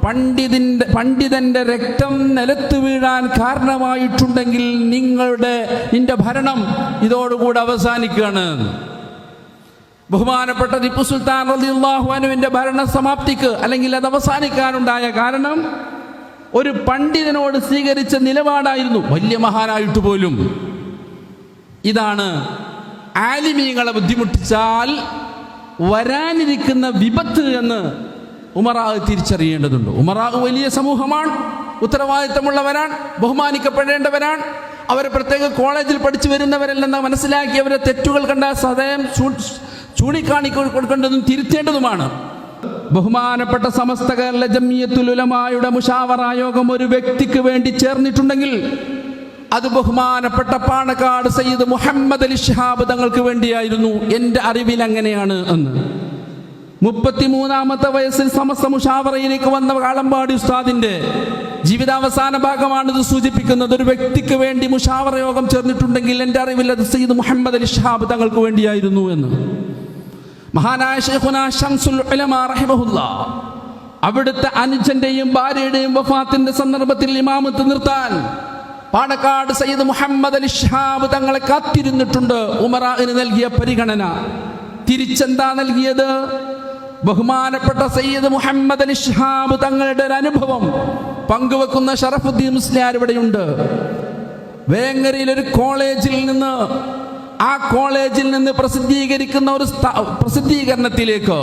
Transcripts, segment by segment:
പണ്ഡിതന്റെ രക്തം നിലത്ത് വീഴാൻ കാരണമായിട്ടുണ്ടെങ്കിൽ നിന്റെ ഭരണം ഇതോടുകൂടി അവസാനിക്കുകയാണ്. ബഹുമാനപ്പെട്ട ടിപ്പു സുൽത്താൻ റളിയല്ലാഹു അൻഹുവിന്റെ ഭരണ സമാപ്തിക്ക് അല്ലെങ്കിൽ അത് അവസാനിക്കാനുണ്ടായ കാരണം ഒരു പണ്ഡിതനോട് സ്വീകരിച്ച നിലപാടായിരുന്നു. വലിയ മഹാനായിട്ട് പോലും ഇതാണ് ആലിമീങ്ങളെ ബുദ്ധിമുട്ടിച്ചാൽ വരാനിരിക്കുന്ന വിപത്ത് എന്ന് ഉമറാവ് തിരിച്ചറിയേണ്ടതുണ്ട്. ഉമറാവ് വലിയ സമൂഹമാണ്, ഉത്തരവാദിത്തമുള്ളവരാണ്, ബഹുമാനിക്കപ്പെടേണ്ടവരാണ്. അവരെ പ്രത്യേക കോളേജിൽ പഠിച്ചു വരുന്നവരല്ലെന്ന് മനസ്സിലാക്കി അവരെ തെറ്റുകൾ കണ്ട സദയം ചൂണ്ടിക്കാണിക്കൊടുക്കേണ്ടതും തിരുത്തേണ്ടതുമാണ്. ബഹുമാനപ്പെട്ട സമസ്ത കേരള ജംഇയ്യത്തുൽ ഉലമായുടെ മുശാവറ യോഗം ഒരു വ്യക്തിക്ക് വേണ്ടി ചേർന്നിട്ടുണ്ടെങ്കിൽ അത് ബഹുമാനപ്പെട്ട പാണക്കാട് സയ്യിദ് മുഹമ്മദ് അലി ശിഹാബ് തങ്ങൾക്ക് വേണ്ടിയായിരുന്നു. എൻ്റെ അറിവിൽ അങ്ങനെയാണ് എന്ന്. 33-ാമത്തെ വയസ്സിൽ സമസ്ത മുശാവറയിലേക്ക് വന്ന കാളമ്പാടി ഉസ്താദിന്റെ ജീവിതാവസാന ഭാഗമാണ് ഇത് സൂചിപ്പിക്കുന്നത്. ഒരു വ്യക്തിക്ക് വേണ്ടി മുശാവറ യോഗം ചേർന്നിട്ടുണ്ടെങ്കിൽ എൻ്റെ അറിവിൽ അത് സയ്യിദ് മുഹമ്മദ് അലി ശിഹാബ് തങ്ങൾക്ക് വേണ്ടിയായിരുന്നു എന്ന്. മഹാനായ ശൈഖുനാ ശംസുൽ ഉലമാ റഹിമഹുല്ലാഹ് അവിടുത്തെ അനുജന്റെയും ഭാര്യയുടെയും വഫാത്തിന്റെ സന്ദർഭത്തിൽ ഇമാമത്ത് നിർത്താൻ പാണക്കാട് സയ്യിദ് മുഹമ്മദ് അലി ശിഹാബ് തങ്ങളെ കാത്തിരുന്നിട്ടുണ്ട്. ഉമറാഇന് നൽകിയ പരിഗണന തിരിച്ചെന്താ നൽകിയത്? ബഹുമാനപ്പെട്ട സയ്യിദ് മുഹമ്മദ് അലി ശിഹാബ് തങ്ങളുടെ ഒരു അനുഭവം പങ്കുവെക്കുന്ന ഷറഫുദ്ദീൻ മുസ്ലിയാർ ഇവിടെയുണ്ട്. വേങ്ങരയിൽ ഒരു കോളേജിൽ നിന്ന് പ്രസിദ്ധീകരിക്കുന്ന ഒരു പ്രസിദ്ധീകരണത്തിലേക്ക്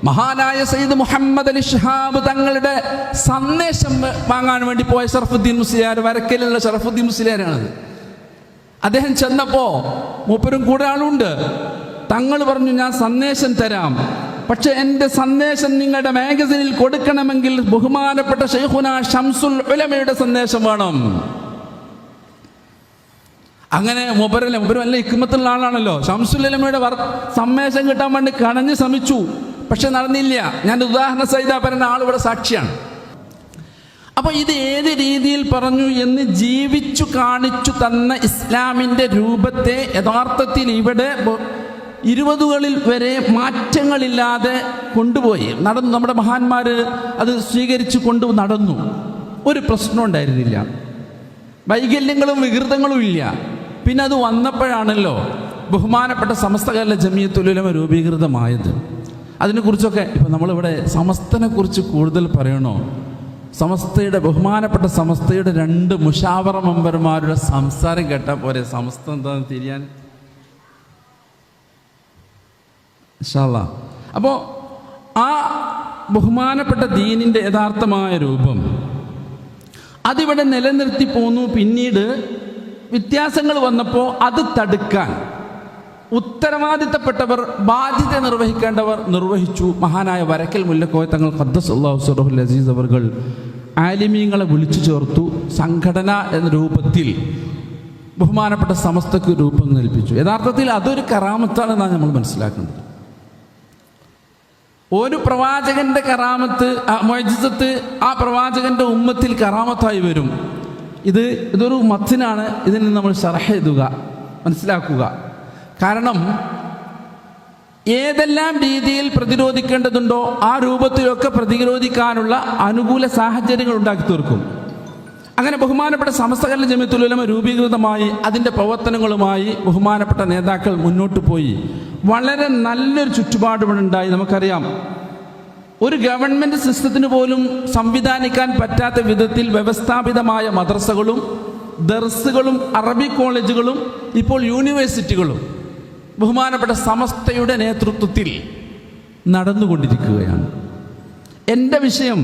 മഹാനായ സയ്യിദ് മുഹമ്മദ് അലി ശിഹാബ് തങ്ങളുടെ സന്ദേശം വാങ്ങാൻ വേണ്ടി പോയ ഷറഫുദ്ദീൻ മുസ്ലിയാർ, വരക്കലുള്ള ഷറഫുദ്ദീൻ മുസ്ലിയാരാണ്. അദ്ദേഹം ചെന്നപ്പോ മൂപ്പരും കൂടെ ആളുണ്ട്. തങ്ങൾ പറഞ്ഞു, ഞാൻ സന്ദേശം തരാം, പക്ഷെ എൻ്റെ സന്ദേശം നിങ്ങളുടെ മാഗസിനിൽ കൊടുക്കണമെങ്കിൽ ബഹുമാനപ്പെട്ട ശൈഖുനാ ശംസുൽ ഉലമയുടെ സന്ദേശം വേണം. അങ്ങനെ മൂപ്പരും നല്ല ഹിക്മത്തുള്ള ആളാണല്ലോ. ശംസുൽ ഉലമയുടെ സന്ദേശം കിട്ടാൻ വേണ്ടി കണഞ്ഞ് ശ്രമിച്ചു, പക്ഷെ നടന്നില്ല. ഞാൻ ഉദാഹരണ സഹിത പറയുന്ന ആളിവിടെ സാക്ഷിയാണ്. അപ്പൊ ഇത് ഏത് രീതിയിൽ പറഞ്ഞു എന്ന് ജീവിച്ചു കാണിച്ചു തന്ന ഇസ്ലാമിന്റെ രൂപത്തെ യഥാർത്ഥത്തിൽ ഇവിടെ 20കളിൽ വരെ മാറ്റങ്ങളില്ലാതെ കൊണ്ടുപോയി നടന്നു. നമ്മുടെ മഹാന്മാര് അത് സ്വീകരിച്ചു കൊണ്ട് നടന്നു. ഒരു പ്രശ്നം ഉണ്ടായിരുന്നില്ല, വൈകല്യങ്ങളും വികൃതങ്ങളും ഇല്ല. പിന്നെ അത് വന്നപ്പോഴാണല്ലോ ബഹുമാനപ്പെട്ട സമസ്ത കേരള ജംഇയ്യത്തുൽ ഉലമ രൂപീകൃതമായത്. അതിനെക്കുറിച്ചൊക്കെ ഇപ്പം നമ്മളിവിടെ സമസ്തനെ കുറിച്ച് കൂടുതൽ പറയണോ? ബഹുമാനപ്പെട്ട സമസ്തയുടെ 2 മുശാവറ മെമ്പർമാരുടെ സംസാരം കേട്ടാൽ പോരെ സമസ്ത എന്താണെന്ന് തിരിയാൻ? ഇൻഷാ അല്ലാഹ്. അപ്പോൾ ആ ബഹുമാനപ്പെട്ട ദീനിൻ്റെ യഥാർത്ഥമായ രൂപം അതിവിടെ നിലനിർത്തി പോന്നു. പിന്നീട് വ്യത്യാസങ്ങൾ വന്നപ്പോൾ അത് തടുക്കാൻ ഉത്തരവാദിത്തപ്പെട്ടവർ, ബാധ്യത നിർവഹിക്കേണ്ടവർ നിർവഹിച്ചു. മഹാനായ വരക്കൽ മുല്ലക്കോയ തങ്ങൾ ഖദ്ദസല്ലാഹു സിറഹുൽ അസീസ് അവർ ആലിമീങ്ങളെ വിളിച്ചു ചേർത്തു. സംഘടന എന്ന രൂപത്തിൽ ബഹുമാനപ്പെട്ട സമസ്തക്ക് രൂപം നൽപ്പിച്ചു. യഥാർത്ഥത്തിൽ അതൊരു കറാമത്താണെന്നാണ് നമ്മൾ മനസ്സിലാക്കേണ്ടത്. ഒരു പ്രവാചകന്റെ കറാമത്ത്, മുഅ്ജിസത്ത് ആ പ്രവാചകന്റെ ഉമ്മത്തിൽ കറാമത്തായി വരും. ഇതൊരു മത്തിനാണ്. ഇതിന് നമ്മൾ ശറഹ് എഴുതുക, മനസ്സിലാക്കുക. കാരണം ഏതെല്ലാം രീതിയിൽ പ്രതിരോധിക്കേണ്ടതുണ്ടോ ആ രൂപത്തിലൊക്കെ പ്രതിരോധിക്കാനുള്ള അനുകൂല സാഹചര്യങ്ങൾ ഉണ്ടാക്കി തീർക്കും. അങ്ങനെ ബഹുമാനപ്പെട്ട സമസ്ത കേരള ജംഇയ്യത്തുൽ ഉലമ രൂപീകൃതമായി അതിൻ്റെ പ്രവർത്തനങ്ങളുമായി ബഹുമാനപ്പെട്ട നേതാക്കൾ മുന്നോട്ട് പോയി. വളരെ നല്ലൊരു ചുറ്റുപാട് ഇവിടെ ഉണ്ടായി. നമുക്കറിയാം, ഒരു ഗവൺമെൻറ് സിസ്റ്റത്തിന് പോലും സംവിധാനിക്കാൻ പറ്റാത്ത വിധത്തിൽ വ്യവസ്ഥാപിതമായ മദ്രസകളും ദർസുകളും അറബി കോളേജുകളും ഇപ്പോൾ യൂണിവേഴ്സിറ്റികളും ബഹുമാനപ്പെട്ട സമസ്തയുടെ നേതൃത്വത്തിൽ നടന്നുകൊണ്ടിരിക്കുകയാണ്. എൻ്റെ വിഷയം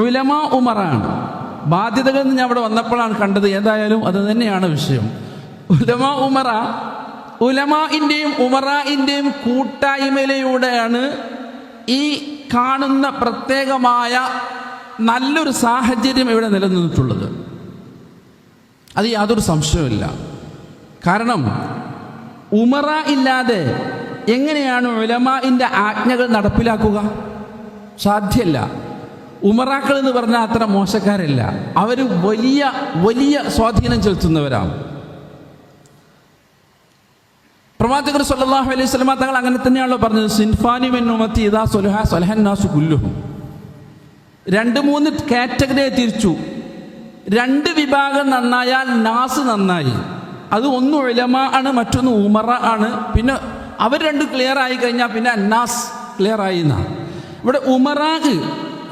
ഉലമാ ഉമറാണ്. ബാധ്യതകൾ ഞാൻ അവിടെ വന്നപ്പോഴാണ് കണ്ടത്. ഏതായാലും അത് തന്നെയാണ് വിഷയം. ഉലമാ ഉമറ, ഉലമാഇൻ്റെയും ഉമറാഇൻ്റെയും കൂട്ടായ്മയിലൂടെയാണ് ഈ കാണുന്ന പ്രത്യേകമായ നല്ലൊരു സാഹചര്യം ഇവിടെ നിലനിന്നിട്ടുള്ളത്. അത് യാതൊരു സംശയവുമില്ല. കാരണം ഉമറ ഇല്ലാതെ എങ്ങനെയാണ് ഉലമാഇൻ്റെ ആജ്ഞകൾ നടപ്പിലാക്കുക? സാധ്യമല്ല. ഉമറാക്കൾ എന്ന് പറഞ്ഞാൽ അത്ര മോശക്കാരല്ല. അവർ വലിയ വലിയ സ്വാധീനം ചെലുത്തുന്നവരാണ്. പ്രവാചകർ സല്ലല്ലാഹു അലൈഹി വസല്ലം തങ്ങൾ അങ്ങനെ തന്നെയാണല്ലോ പറഞ്ഞത്, സിൻഫാനി മിൻ ഉമ്മത്തി ഇദാ സ്വലഹ സ്വലഹൻ നാസു കുല്ലുഹും. 2-3 കാറ്റഗറിയെ തിരിച്ചു. 2 വിഭാഗം നന്നായാൽ നാസ് നന്നായി. അത് ഒന്ന് ഉലമാ ആണ്, മറ്റൊന്ന് ഉമറ ആണ്. പിന്നെ അവർ 2 ക്ലിയർ ആയി കഴിഞ്ഞാൽ പിന്നെ അന്നാസ് ക്ലിയർ ആയി എന്നാണ്. ഇവിടെ ഉമറാ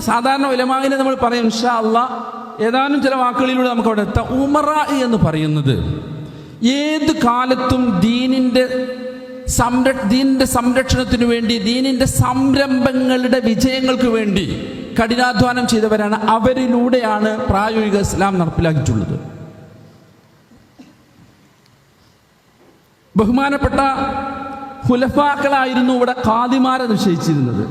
സാധാരണ ഉലമാവിനെ നമ്മൾ പറയും ഇൻഷാ അല്ലാഹ് ഏതാനും ചില വാക്കുകളിലൂടെ നമുക്ക് അവിടെ എത്താം. ഉമറാ എന്ന് പറയുന്നത് ഏത് കാലത്തും ദീനിൻ്റെ സംരക്ഷണത്തിന് വേണ്ടി, ദീനിൻ്റെ സംരംഭങ്ങളുടെ വിജയങ്ങൾക്ക് വേണ്ടി കഠിനാധ്വാനം ചെയ്തവരാണ്. അവരിലൂടെയാണ് പ്രായോഗിക ഇസ്ലാം നടപ്പിലാക്കിയിട്ടുള്ളത്. ബഹുമാനപ്പെട്ട ഖുലഫാക്കളായിരുന്നു ഇവിടെ ഖാദിമാരെ നിശ്ചയിച്ചിരുന്നത്.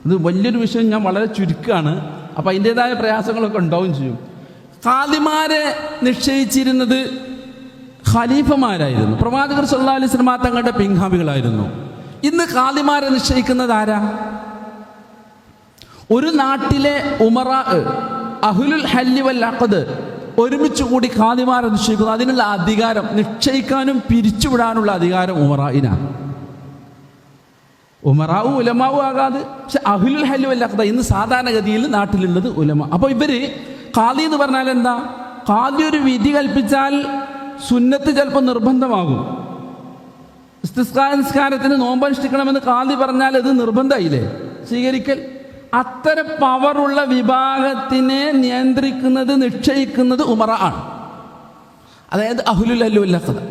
ഇത് വലിയൊരു വിഷയം, ഞാൻ വളരെ ചുരുക്കമാണ്, അപ്പം അതിൻ്റെതായ പ്രയാസങ്ങളൊക്കെ ഉണ്ടാവും ചെയ്യും. ഖാദിമാരെ നിശ്ചയിച്ചിരുന്നത് ഖലീഫമാരായിരുന്നു. പ്രവാചകർ സല്ലല്ലാഹു അലൈഹി വസല്ലം തങ്ങളുടെ പിൻഗാമികളായിരുന്നു. ഇന്ന് ഖാദിമാരെ നിശ്ചയിക്കുന്നത് ആരാ? ഒരു നാട്ടിലെ ഉമറാ, അഹ്ലുൽ ഹല്ലി വൽ അഖദ് ഒരുമിച്ച് കൂടി ഖാദിമാരെ നിശ്ചയിക്കുന്നു. അതിനുള്ള അധികാരം, നിശ്ചയിക്കാനും പിരിച്ചുവിടാനുള്ള അധികാരം ഉമറായിനാണ്. ഉമറാവും ഉലമാവും ആകാതെ, പക്ഷെ അഹ്ലുൽ ഹല്ലി വൽ അഖദ് ഇന്ന് സാധാരണഗതിയിൽ നാട്ടിലുള്ളത് ഉലമ. അപ്പോൾ ഇവര് ഖാദി എന്ന് പറഞ്ഞാൽ എന്താ? ഖാദി ഒരു വിധി കൽപ്പിച്ചാൽ സുന്നത്ത് ചിലപ്പോൾ നിർബന്ധമാകും. നിസ്കാരത്തിന് നോമ്പനുഷ്ഠിക്കണമെന്ന് ഖാദി പറഞ്ഞാൽ അത് നിർബന്ധമായില്ലേ സ്വീകരിക്കൽ? അത്തരം പവറുള്ള വിഭാഗത്തിനെ നിയന്ത്രിക്കുന്നത്, നിശ്ചയിക്കുന്നത് ഉമറ ആണ്. അതായത് അഹ്ലുൽ ഹല്ലി വൽ അഖദ്.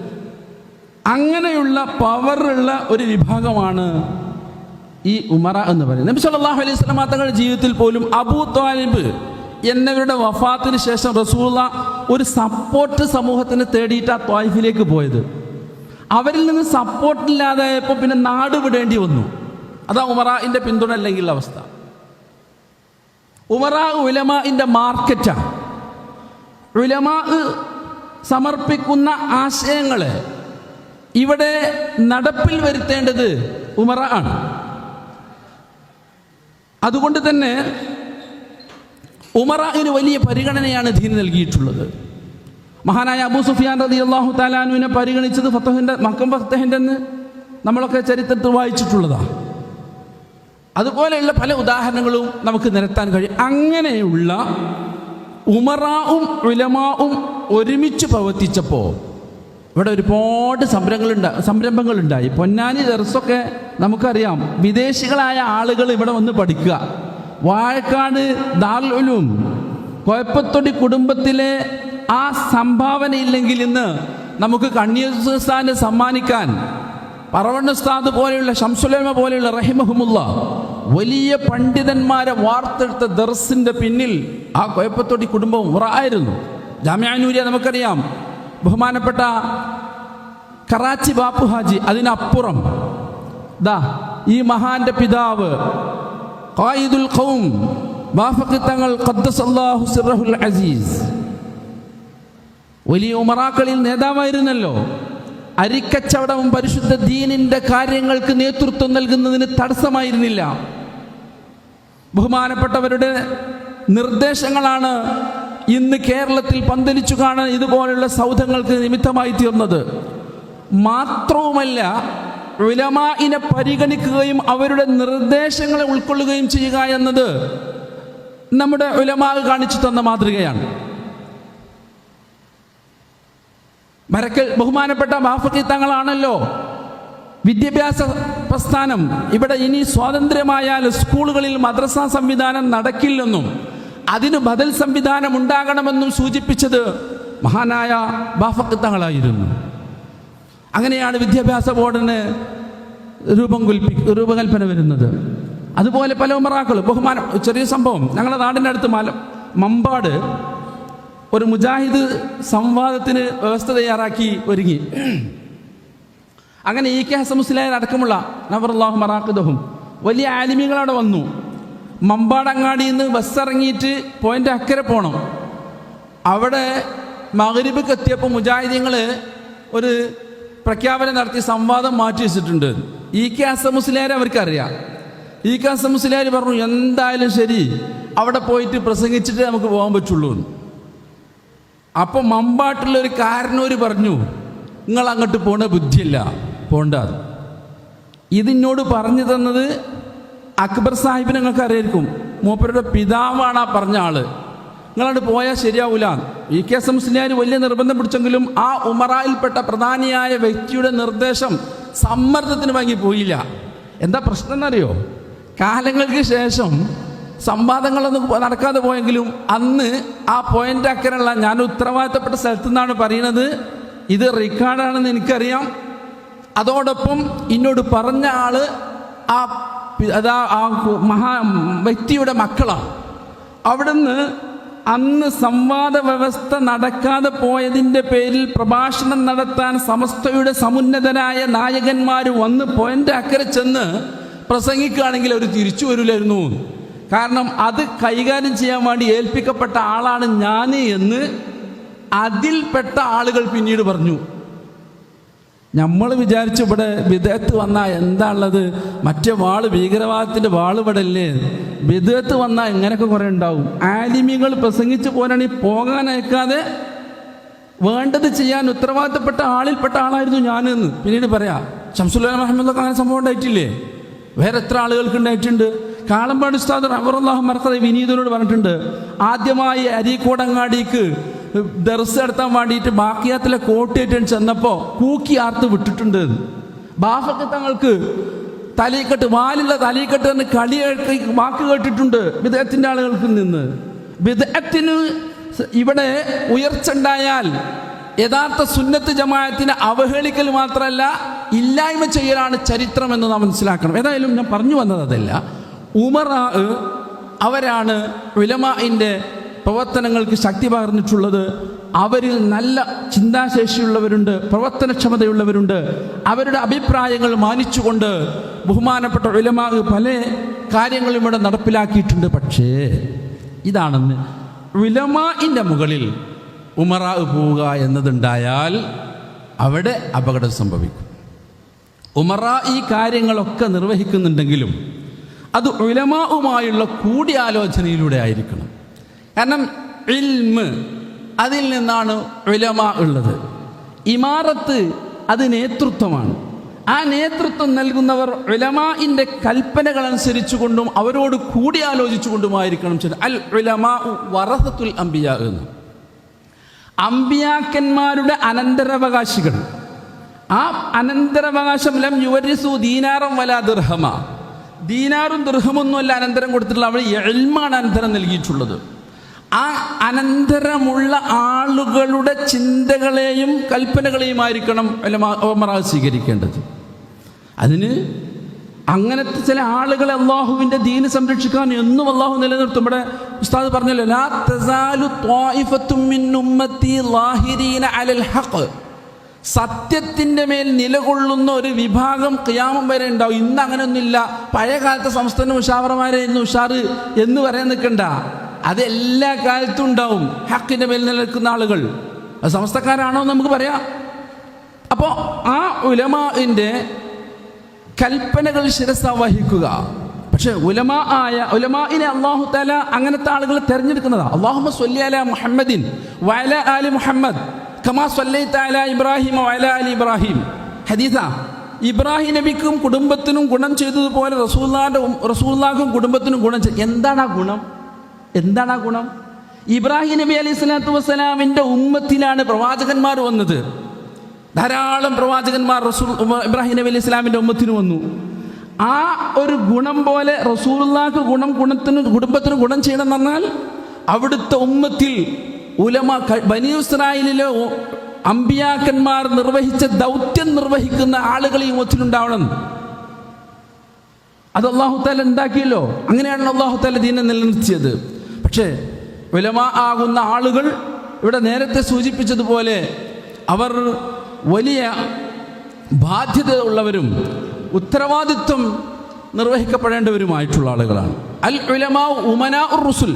അങ്ങനെയുള്ള പവറുള്ള ഒരു വിഭാഗമാണ് ഈ ഉമറ എന്ന് പറയുന്നത്. നബി സല്ലല്ലാഹു അലൈഹി വസല്ലം തങ്ങളുടെ ജീവിതത്തിൽ പോലും അബൂ ത്വാലിബ് എന്നവരുടെ വഫാത്തിന് ശേഷം റസൂലുള്ളാഹ് ഒരു സപ്പോർട്ട് സമൂഹത്തിന് തേടിയിട്ടാണ് ത്വായിഫിലേക്ക് പോയത്. അവരിൽ നിന്ന് സപ്പോർട്ടില്ലാതായപ്പോൾ പിന്നെ നാട് വിടേണ്ടി വന്നു. അതാ ഉമറാഇൻ്റെ പിന്തുണ അല്ലെങ്കിൽ അവസ്ഥ. ഉമറാ ഉലമാഇൻ്റെ മാർക്കറ്റാണ്. ഉലമാ സമർപ്പിക്കുന്ന ആശയങ്ങളെ ഇവിടെ നടപ്പിൽ വരുത്തേണ്ടത് ഉമറ ആണ്. അതുകൊണ്ട് തന്നെ ഉമറാഇന് വലിയ പരിഗണനയാണ് ദീൻ നൽകിയിട്ടുള്ളത്. മഹാനായ അബൂ സുഫിയാൻ റളിയല്ലാഹു തആല അൻഹുവിനെ പരിഗണിച്ചത് മക്ക ഫതഹിൻ്റെ നമ്മളൊക്കെ ചരിത്രത്തിൽ വായിച്ചിട്ടുള്ളതാണ്. അതുപോലെയുള്ള പല ഉദാഹരണങ്ങളും നമുക്ക് നിരത്താൻ കഴിയും. അങ്ങനെയുള്ള ഉമറാവും ഉലമാവും ഒരുമിച്ച് പ്രവർത്തിച്ചപ്പോൾ ഇവിടെ ഒരുപാട് സംരംഭങ്ങളുണ്ടായി. പൊന്നാനി ദർസൊക്കെ നമുക്കറിയാം, വിദേശികളായ ആളുകൾ ഇവിടെ വന്ന് പഠിക്കുക. വാഴക്കാട് ദാറുൽ ഉലൂം കോയപ്പത്തൊടി കുടുംബത്തിലെ ആ സംഭാവന ഇല്ലെങ്കിൽ ഇന്ന് നമുക്ക് കണ്ണിയുസ്താദിനെ സമ്മാനിക്കാൻ പറവണ്ണ ഉസ്താദ് പോലെയുള്ള ശംസുലമ പോലെയുള്ള റഹിമഹുമുള്ള വലിയ പണ്ഡിതന്മാരെ വാർത്തെടുത്ത ദർസിൻ്റെ പിന്നിൽ ആ കോയപ്പത്തൊടി കുടുംബം ഉറായിരുന്നു. ജാമിഅ നൂരിയ നമുക്കറിയാം, ബഹുമാനപ്പെട്ട കറാച്ചി ബാപ്പു ഹാജി. അതിനപ്പുറം ദാ ഈ മഹാന്റെ പിതാവ് ഖായിദുൽ ഖൗം ബാഫഖി തങ്ങൾ ഖദ്ദസല്ലാഹു സിർറഹുൽ അസീസ് വലിയ ഉമറാക്കളിൽ നേതാവായിരുന്നല്ലോ. അരിക്കച്ചവടവും പരിശുദ്ധ ദീനിൻ്റെ കാര്യങ്ങൾക്ക് നേതൃത്വം നൽകുന്നതിന് തടസ്സമായിരുന്നില്ല. ബഹുമാനപ്പെട്ടവരുടെ നിർദ്ദേശങ്ങളാണ് ഇന്ന് കേരളത്തിൽ പന്തലിച്ചു കാണാൻ ഇതുപോലുള്ള സൗധങ്ങൾക്ക് നിമിത്തമായി തീർന്നത്. മാത്രവുമല്ല, ഉലമാഇനെ പരിഗണിക്കുകയും അവരുടെ നിർദ്ദേശങ്ങളെ ഉൾക്കൊള്ളുകയും ചെയ്യുക എന്നത് നമ്മുടെ ഉലമാ കാണിച്ചു തന്ന മാതൃകയാണ്. മരക്കൽ ബഹുമാനപ്പെട്ട ബാഫഖി തങ്ങളാണല്ലോ വിദ്യാഭ്യാസ പ്രസ്ഥാനം. ഇവിടെ ഇനി സ്വാതന്ത്ര്യമായാൽ സ്കൂളുകളിൽ മദ്രസ സംവിധാനം നടക്കില്ലെന്നും അതിന് ബദൽ സംവിധാനം ഉണ്ടാകണമെന്നും സൂചിപ്പിച്ചത് മഹാനായ ബാഫഖി തങ്ങളായിരുന്നു. അങ്ങനെയാണ് വിദ്യാഭ്യാസ ബോർഡിന് രൂപകൽപ്പന വരുന്നത്. അതുപോലെ പല ഉമറാക്കൾ ചെറിയ സംഭവം, ഞങ്ങളുടെ നാടിൻ്റെ അടുത്ത് മമ്പാട് ഒരു മുജാഹിദ് സംവാദത്തിന് വ്യവസ്ഥ തയ്യാറാക്കി ഒരുങ്ങി. അങ്ങനെ ഇ.കെ. ഹസൻ മുസ്ലിയാർ അടക്കമുള്ള നവറല്ലാഹു മറാഖിദഹും വലിയ ആലിമീങ്ങൾ അവിടെ വന്നു. മമ്പാടങ്ങാടിയിൽ നിന്ന് ബസ് ഇറങ്ങിയിട്ട് പോയിൻ്റ് അക്കരെ പോകണം. അവിടെ മഗ്രിബിക്ക് എത്തിയപ്പോൾ മുജാഹിദീങ്ങൾ ഒരു പ്രഖ്യാപനം നടത്തി സംവാദം മാറ്റി വെച്ചിട്ടുണ്ട്. ഇ.കെ. ഹസൻ മുസ്ലിയാരെ അവർക്കറിയാം. ഇ.കെ. ഹസൻ മുസ്ലിയാർ പറഞ്ഞു, എന്തായാലും ശരി അവിടെ പോയിട്ട് പ്രസംഗിച്ചിട്ട് നമുക്ക് പോകാൻ പറ്റുള്ളൂ. അപ്പോൾ മമ്പാട്ടുള്ളൊരു കാരനോര് പറഞ്ഞു, നിങ്ങൾ അങ്ങോട്ട് പോണ ബുദ്ധിയില്ല, പോണ്ട. ഇതിനോട് പറഞ്ഞു തന്നത് അക്ബർ സാഹിബിനെ നിങ്ങൾക്ക് അറിയായിരിക്കും. മൂപ്പരുടെ പിതാവാണ് ആ പറഞ്ഞ ആള്. നിങ്ങളോട് പോയാൽ ശരിയാവൂല. VK മുസ്ലിയാർ വലിയ നിർബന്ധം പിടിച്ചെങ്കിലും ആ ഉമറായിൽപ്പെട്ട പ്രധാനിയായ വ്യക്തിയുടെ നിർദ്ദേശം സമ്മർദ്ദത്തിന് വാങ്ങി പോയില്ല. എന്താ പ്രശ്നം എന്നറിയോ? കാലങ്ങൾക്ക് ശേഷം സംവാദങ്ങളൊന്നും നടക്കാതെ പോയെങ്കിലും അന്ന് ആ പോയിന്റ് അക്കരല്ല, ഞാൻ ഉത്തരവാദിത്തപ്പെട്ട സ്ഥലത്തു നിന്നാണ് പറയുന്നത്, ഇത് റെക്കോർഡാണെന്ന് എനിക്കറിയാം. അതോടൊപ്പം എന്നോട് പറഞ്ഞ ആള് ആ മഹാ വ്യക്തിയുടെ മക്കളാണ്. അവിടുന്ന് അന്ന് സംവാദ വ്യവസ്ഥ നടക്കാതെ പോയതിൻ്റെ പേരിൽ പ്രഭാഷണം നടത്താൻ സമസ്തയുടെ സമുന്നതരായ നായകന്മാർ വന്ന് പോയിന്റ് അക്കരെ ചെന്ന് പ്രസംഗിക്കുകയാണെങ്കിൽ അവർ തിരിച്ചു വരില്ലായിരുന്നു. കാരണം അത് കൈകാര്യം ചെയ്യാൻ വേണ്ടി ഏൽപ്പിക്കപ്പെട്ട ആളാണ് ഞാൻ എന്ന് അതിൽപ്പെട്ട ആളുകൾ പിന്നീട് പറഞ്ഞു. നമ്മൾ വിചാരിച്ചു ഇവിടെ ബിദഅത്ത് വന്നാൽ എന്താണുള്ളത്, മറ്റേ വാള് ഭീകരവാദത്തിൻ്റെ വാള് ഇവിടെ അല്ലേ, ബിദഅത്ത് വന്നാൽ എങ്ങനെയൊക്കെ കുറേ ഉണ്ടാവും. ആലിമികൾ പ്രസംഗിച്ച് പോരാണെങ്കിൽ പോകാൻ അയക്കാതെ വേണ്ടത് ചെയ്യാൻ ഉത്തരവാദിത്തപ്പെട്ട ആളിൽപ്പെട്ട ആളായിരുന്നു ഞാനെന്ന് പിന്നീട് പറയാം. ശംസുൽ അഹമ്മദൊക്കെ അങ്ങനെ സംഭവം ഉണ്ടായിട്ടില്ലേ? വേറെ എത്ര ആളുകൾക്ക് ഉണ്ടായിട്ടുണ്ട്. കാളമ്പാട് ഉസ്താദ് റഹ്മത്തുള്ളാഹി മർക്കദി വിനീതനോട് പറഞ്ഞിട്ടുണ്ട്, ആദ്യമായി അരീക്കോടങ്ങാടിക്ക് ദർസ് നടത്താൻ വേണ്ടിയിട്ട് ബാക്കിയാത്തിലെ കോട്ടേറ്റൻ ചെന്നപ്പോൾ കൂക്കി ആർത്ത് വിട്ടിട്ടുണ്ട്. ബാഫക്ക് തങ്ങൾക്ക് തലീക്കെട്ട്, വാലുള്ള തലീക്കെട്ട് എന്ന് കളി വാക്ക് കേട്ടിട്ടുണ്ട് ബിദ്അത്തിന്റെ ആളുകൾക്ക് നിന്ന്. ബിദ്അത്തിന് ഇവിടെ ഉയർച്ച ഉണ്ടായാൽ യഥാർത്ഥ സുന്നത്ത് ജമാഅത്തിനെ അവഹേളിക്കൽ മാത്രമല്ല ഇല്ലായ്മ ചെയ്യലാണ് ചരിത്രം എന്ന് നാം മനസ്സിലാക്കണം. ഏതായാലും ഞാൻ പറഞ്ഞു വന്നത് അതല്ല, ഉമറാ അവരാണ് ഉലമാഇന്റെ പ്രവർത്തനങ്ങൾക്ക് ശക്തി പകർന്നിട്ടുള്ളത്. അവരിൽ നല്ല ചിന്താശേഷിയുള്ളവരുണ്ട്, പ്രവർത്തനക്ഷമതയുള്ളവരുണ്ട്. അവരുടെ അഭിപ്രായങ്ങൾ മാനിച്ചുകൊണ്ട് ബഹുമാനപ്പെട്ട ഉലമാ പല കാര്യങ്ങളും ഇവിടെ നടപ്പിലാക്കിയിട്ടുണ്ട്. പക്ഷേ ഇതാണെന്ന്, ഉലമാഇന്റെ മുകളിൽ ഉമറാ പോവുക എന്നതുണ്ടായാൽ അവിടെ അപകടം സംഭവിക്കും. ഉമറാ ഈ കാര്യങ്ങളൊക്കെ നിർവഹിക്കുന്നുണ്ടെങ്കിലും അത് ഉലമാഉമായുള്ള കൂടിയാലോചനയിലൂടെ ആയിരിക്കണം. കാരണം ഇൽമ് അതിൽ നിന്നാണ് ഉലമാ ഉള്ളത്. ഇമാറത്ത് അത് നേതൃത്വമാണ്. ആ നേതൃത്വം നൽകുന്നവർ ഉലമാഇന്റെ കൽപ്പനകൾ അനുസരിച്ചുകൊണ്ടും അവരോട് കൂടിയാലോചിച്ചുകൊണ്ടുമായിരിക്കണം. അൽ ഉലമാഉ വറസത്തുൽ അംബിയാ എന്ന്, അംബിയാക്കന്മാരുടെ അനന്തരാവകാശികൾ. ആ അനന്തരാവകാശം ലം യുവരിസു ദീനാറം വലാ ദിർഹമ, ദീനാറും ദിർഹമൊന്നുമല്ല അനന്തരം കൊടുത്തിട്ടുള്ള, അവർ ഇൽമാണ് അനന്തരം നൽകിയിട്ടുള്ളത്. ആ അനന്തരമുള്ള ആളുകളുടെ ചിന്തകളെയും കൽപ്പനകളെയുമായിരിക്കണം ഉമറാ സ്വീകരിക്കേണ്ടത്. അതിന് അങ്ങനത്തെ ചില ആളുകളെ അള്ളാഹുവിൻ്റെ ദീന് സംരക്ഷിക്കാൻ എന്നും അള്ളാഹു നിലനിർത്തും. ഇവിടെ ഉസ്താദ് പറഞ്ഞല്ലോ, ലാ തസാലു ത്വായിഫത്തും മിൻ ഉമ്മത്തി ളാഹിരീന അലൽ ഹഖ്, സത്യത്തിൻ്റെ മേൽ നിലകൊള്ളുന്ന ഒരു വിഭാഗം ഖിയാമം വരെ ഉണ്ടാവും. ഇന്ന് അങ്ങനെയൊന്നുമില്ല. പഴയ കാലത്തെ സംസ്ഥാന മുഷാവറമാരായിരുന്നു ഉഷാറ് എന്ന് പറയാൻ നിൽക്കണ്ട, അത് എല്ലാ കാലത്തും ഉണ്ടാവും. ഹക്കിൻ്റെ മേൽ നിലനിൽക്കുന്ന ആളുകൾ അത് സമസ്തക്കാരാണോ എന്ന് നമുക്ക് പറയാം. അപ്പോൾ ആ ഉലമാഇന്റെ കൽപ്പനകൾ ശിരസ വഹിക്കുക. പക്ഷെ ഉലമാഇനെ അല്ലാഹു തആല അങ്ങനത്തെ ആളുകളെ തിരഞ്ഞെടുക്കുന്നതാ. അല്ലാഹുമ്മ സ്വല്ലി അലാ മുഹമ്മദിൻ വഅലാ ആലി മുഹമ്മദ് കമാ സ്വല്ലൈത അലാ ഇബ്രാഹിം വഅലാ ആലി ഇബ്രാഹിം. ഹദീസാ. ഇബ്രാഹിം നബിക്കും കുടുംബത്തിനും ഗുണം ചെയ്തതുപോലെ റസൂലുള്ളാഹിക്കും കുടുംബത്തിനും ഗുണം ചെയ്തു. എന്താണ് ആ ഗുണം? എന്താണ് ആ ഗുണം? ഇബ്രാഹിം നബി അലൈഹി സ്വലാത്തു വസ്സലാമിൻ്റെ ഉമ്മത്തിലാണ് പ്രവാചകന്മാർ വന്നത്. ധാരാളം പ്രവാചകന്മാർ ഇബ്രാഹിം നബി അലൈഹി സ്വലാമിൻ്റെ ഉമ്മത്തിന് വന്നു. ആ ഒരു ഗുണം പോലെ റസൂലുള്ളാഹിക്ക് കുടുംബത്തിന് ഗുണം ചെയ്യണം എന്ന് പറഞ്ഞാൽ അവിടുത്തെ ഉമ്മത്തിൽ ഉലമാ, ബനി ഇസ്രായേലിലെ അമ്പിയാക്കന്മാർ നിർവഹിച്ച ദൗത്യം നിർവഹിക്കുന്ന ആളുകൾ ഈ ഉമ്മത്തിലുണ്ടാവണം. അത് അല്ലാഹു തആല ഉണ്ടാക്കിയല്ലോ. അങ്ങനെയാണ് അല്ലാഹു തആല ദീനെ നിലനിർത്തിയത്. പക്ഷേ ഉലമാ ആകുന്ന ആളുകൾ ഇവിടെ നേരത്തെ സൂചിപ്പിച്ചതുപോലെ അവർ വലിയ ബാധ്യത ഉള്ളവരും ഉത്തരവാദിത്വം നിർവഹിക്കപ്പെടേണ്ടവരുമായിട്ടുള്ള ആളുകളാണ്. അൽ ഉലമാ ഉമനാഉർ റുസുൽ,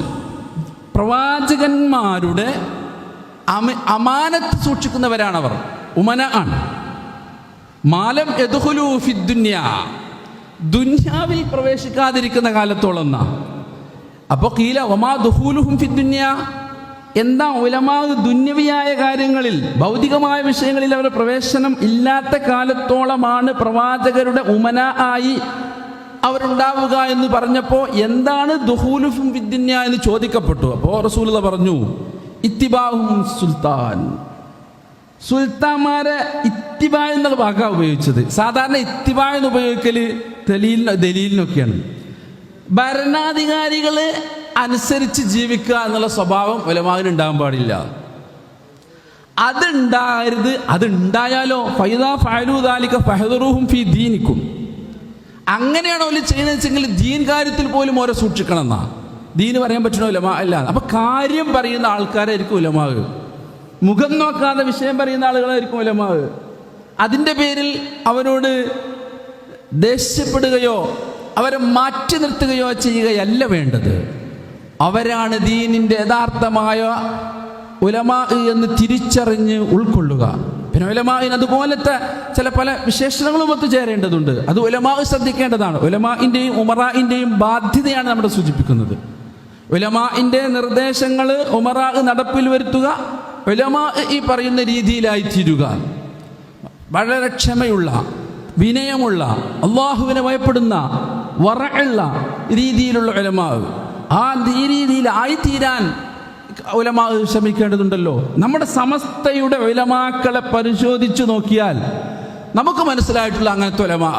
പ്രവാചകന്മാരുടെ അമാനത്ത് സൂക്ഷിക്കുന്നവരാണവർ. ഉമന ആണ്. മാലം യദ്ഖുലൂ ഫിദ്ദുനിയ, ദുന്യാവിൽ പ്രവേശിക്കാതിരിക്കുന്ന കാലത്തോളം. അപ്പോൾ ഖീല വമാ ദുഖൂലുഹും ഫിദ്ദുനിയ, എന്താ ഉലമാ ദുന്യവിയായ കാര്യങ്ങളിൽ ഭൗതികമായ വിഷയങ്ങളിൽ അവരുടെ പ്രവേശനം ഇല്ലാത്ത കാലത്തോളമാണ് പ്രവാചകരുടെ ഉമന ആയി അവരുണ്ടാവുക എന്ന് പറഞ്ഞപ്പോൾ എന്താണ് ദുഹൂലുഫും ഫിദ്ദുന്യ എന്ന് ചോദിക്കപ്പെട്ടു. അപ്പോൾ റസൂലുള്ളാഹി പറഞ്ഞു, ഇത്തിബാഉഹും സുൽത്താൻ. സുൽത്താന്മാരെ ഇത്തിബാ എന്നുള്ള വാക്കാണ് ഉപയോഗിച്ചത്. സാധാരണ ഇത്തിബാ എന്ന് ഉപയോഗിക്കൽ ദലീലിനൊക്കെയാണ്. ഭരണാധികാരികളെ അനുസരിച്ച് ജീവിക്കുക എന്നുള്ള സ്വഭാവം ഉലമാവിന് ഉണ്ടാകാൻ പാടില്ല. അതുണ്ടാകരുത്. അതുണ്ടായാലോ ഫൈദാ ഫഅലൂ ദാലിക ഫഹദറുഹും ഫീ ദീനിക്കും. അങ്ങനെയാണോ അവർ ചെയ്യുന്നത് വെച്ചെങ്കിൽ ദീൻ കാര്യത്തിൽ പോലും ഓരോ സൂക്ഷിക്കണം എന്നാ. ദീന് പറയാൻ പറ്റണോ ഉലമാ അല്ല. അപ്പൊ കാര്യം പറയുന്ന ആൾക്കാരായിരിക്കും ഉലമാവ്. മുഖം നോക്കാതെ വിഷയം പറയുന്ന ആളുകളായിരിക്കും ഉലമാവ്. അതിൻ്റെ പേരിൽ അവരോട് ദേഷ്യപ്പെടുകയോ അവരെ മാറ്റി നിർത്തുകയോ ചെയ്യുകയല്ല വേണ്ടത്. അവരാണ് ദീനിൻ്റെ യഥാർത്ഥമായ ഉലമാ എന്ന് തിരിച്ചറിഞ്ഞ് ഉൾക്കൊള്ളുക. പിന്നെ ഉലമാഇന് അതുപോലത്തെ ചില പല വിശേഷണങ്ങളും ഒത്തുചേരേണ്ടതുണ്ട്. അത് ഉലമാ ശ്രദ്ധിക്കേണ്ടതാണ്. ഉലമാഇൻ്റെയും ഉമറാഇൻ്റെയും ബാധ്യതയാണ് നമ്മുടെ സൂചിപ്പിക്കുന്നത്. ഉലമാഇൻ്റെ നിർദ്ദേശങ്ങൾ ഉമറാ നടപ്പിൽ വരുത്തുക, ഉലമാ ഈ പറയുന്ന രീതിയിലായി തീരുക. വളരെ ക്ഷമയുള്ള, വിനയമുള്ള, അള്ളാഹുവിനെ ഭയപ്പെടുന്ന, വറഉള്ള രീതിയിലുള്ള ഉലമാ, ആ രീതിയിലായിത്തീരാൻ ഉലമാ ശ്രമിക്കേണ്ടതുണ്ടല്ലോ. നമ്മുടെ സമസ്തയുടെ ഉലമാക്കളെ പരിശോധിച്ചു നോക്കിയാൽ നമുക്ക് മനസ്സിലായിട്ടുള്ള അങ്ങനത്തെ ഉലമാ.